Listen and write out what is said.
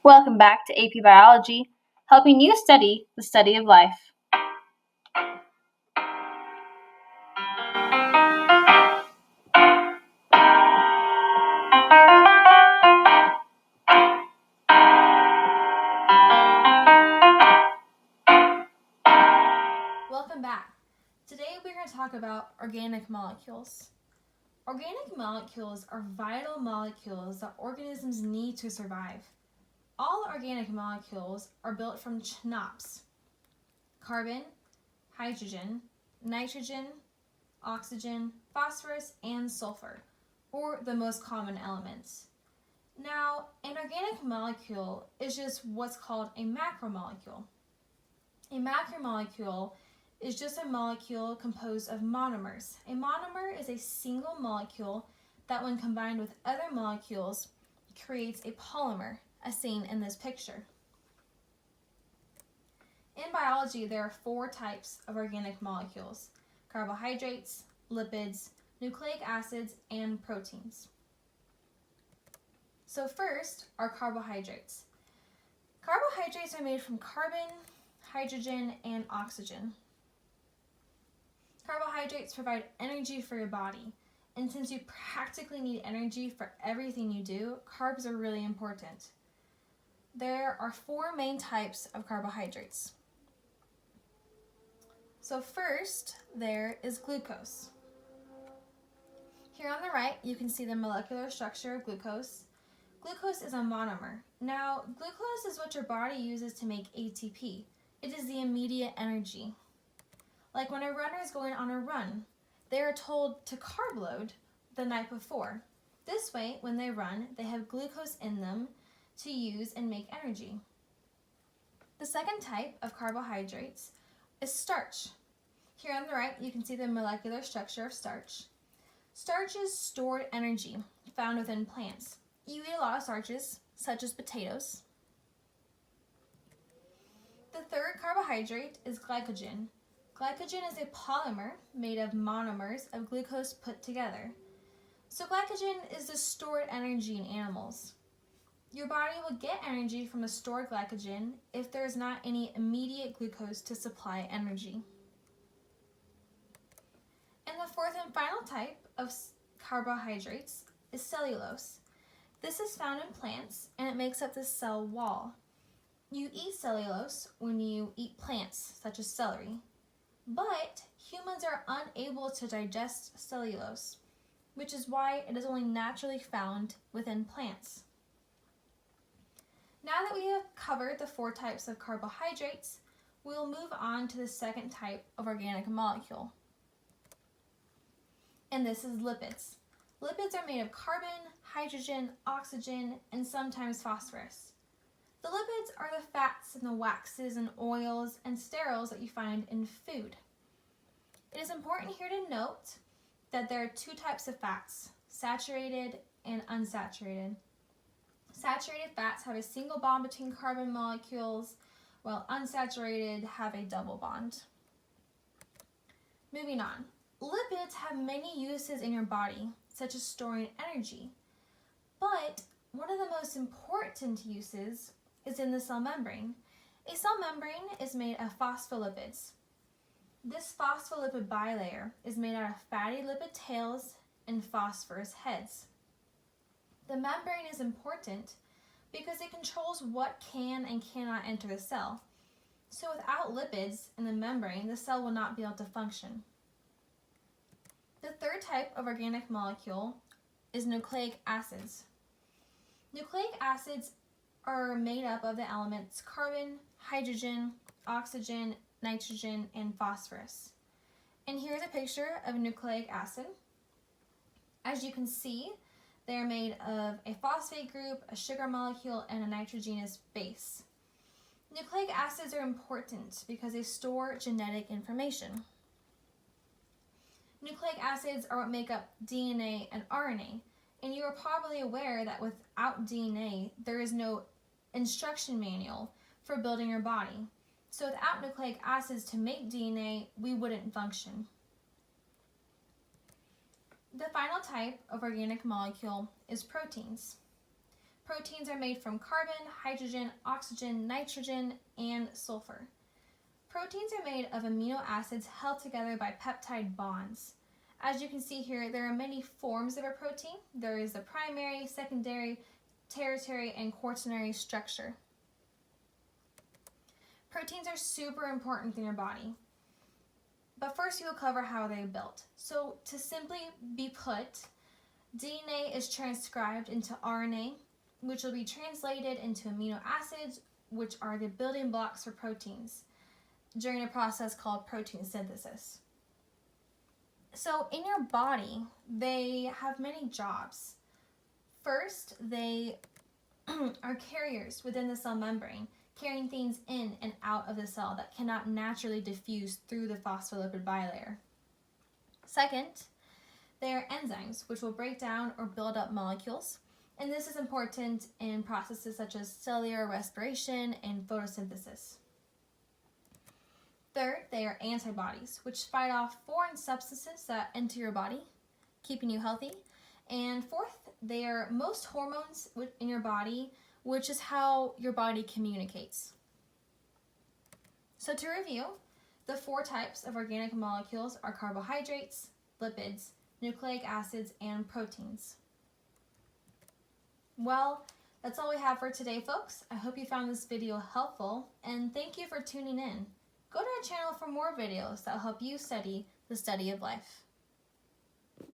Welcome back to AP Biology, helping you study the study of life. Welcome back. Today we're going to talk about organic molecules. Organic molecules are vital molecules that organisms need to survive. All organic molecules are built from CHNOPs: carbon, hydrogen, nitrogen, oxygen, phosphorus, and sulfur, or the most common elements. Now, an organic molecule is just what's called a macromolecule. A macromolecule is just a molecule composed of monomers. A monomer is a single molecule that, when combined with other molecules, creates a polymer, as seen in this picture. In biology, there are 4 types of organic molecules: carbohydrates, lipids, nucleic acids, and proteins. So first are carbohydrates. Carbohydrates are made from carbon, hydrogen, and oxygen. Carbohydrates provide energy for your body, and since you practically need energy for everything you do, carbs are really important. There are 4 main types of carbohydrates. So first, there is glucose. Here on the right, you can see the molecular structure of glucose. Glucose is a monomer. Now, glucose is what your body uses to make ATP. It is the immediate energy. Like when a runner is going on a run, they are told to carb load the night before. This way, when they run, they have glucose in them to use and make energy. The second type of carbohydrates is starch. Here on the right, you can see the molecular structure of starch. Starch is stored energy found within plants. You eat a lot of starches, such as potatoes. The third carbohydrate is glycogen. Glycogen is a polymer made of monomers of glucose put together. So glycogen is the stored energy in animals. Your body will get energy from the stored glycogen if there is not any immediate glucose to supply energy. And the fourth and final type of carbohydrates is cellulose. This is found in plants and it makes up the cell wall. You eat cellulose when you eat plants such as celery. But humans are unable to digest cellulose, which is why it is only naturally found within plants. Now that we have covered the 4 types of carbohydrates, we will move on to the second type of organic molecule. And this is lipids. Lipids are made of carbon, hydrogen, oxygen, and sometimes phosphorus. The lipids are the fats and the waxes and oils and sterols that you find in food. It is important here to note that there are 2 types of fats: saturated and unsaturated. Saturated fats have a single bond between carbon molecules, while unsaturated have a double bond. Moving on. Lipids have many uses in your body, such as storing energy. But one of the most important uses is in the cell membrane. A cell membrane is made of phospholipids. This phospholipid bilayer is made out of fatty lipid tails and phosphorus heads. The membrane is important because it controls what can and cannot enter the cell. So without lipids in the membrane, the cell will not be able to function. The third type of organic molecule is nucleic acids. Nucleic acids are made up of the elements carbon, hydrogen, oxygen, nitrogen, and phosphorus. And here's a picture of a nucleic acid. As you can see, they are made of a phosphate group, a sugar molecule, and a nitrogenous base. Nucleic acids are important because they store genetic information. Nucleic acids are what make up DNA and RNA, and you are probably aware that without DNA, there is no instruction manual for building your body. So without nucleic acids to make DNA, we wouldn't function. The final type of organic molecule is proteins. Proteins are made from carbon, hydrogen, oxygen, nitrogen, and sulfur. Proteins are made of amino acids held together by peptide bonds. As you can see here, there are many forms of a protein. There is the primary, secondary, tertiary, and quaternary structure. Proteins are super important in your body. But first we will cover how they are built. So to simply be put, DNA is transcribed into RNA, which will be translated into amino acids, which are the building blocks for proteins, during a process called protein synthesis. So in your body, they have many jobs. First, they are carriers within the cell membrane, carrying things in and out of the cell that cannot naturally diffuse through the phospholipid bilayer. Second, they are enzymes, which will break down or build up molecules, and this is important in processes such as cellular respiration and photosynthesis. Third, they are antibodies, which fight off foreign substances that enter your body, keeping you healthy. And fourth, they are most hormones in your body, which is how your body communicates. So to review, the 4 types of organic molecules are carbohydrates, lipids, nucleic acids, and proteins. Well, that's all we have for today, folks. I hope you found this video helpful, and thank you for tuning in. Go to our channel for more videos that will help you study the study of life.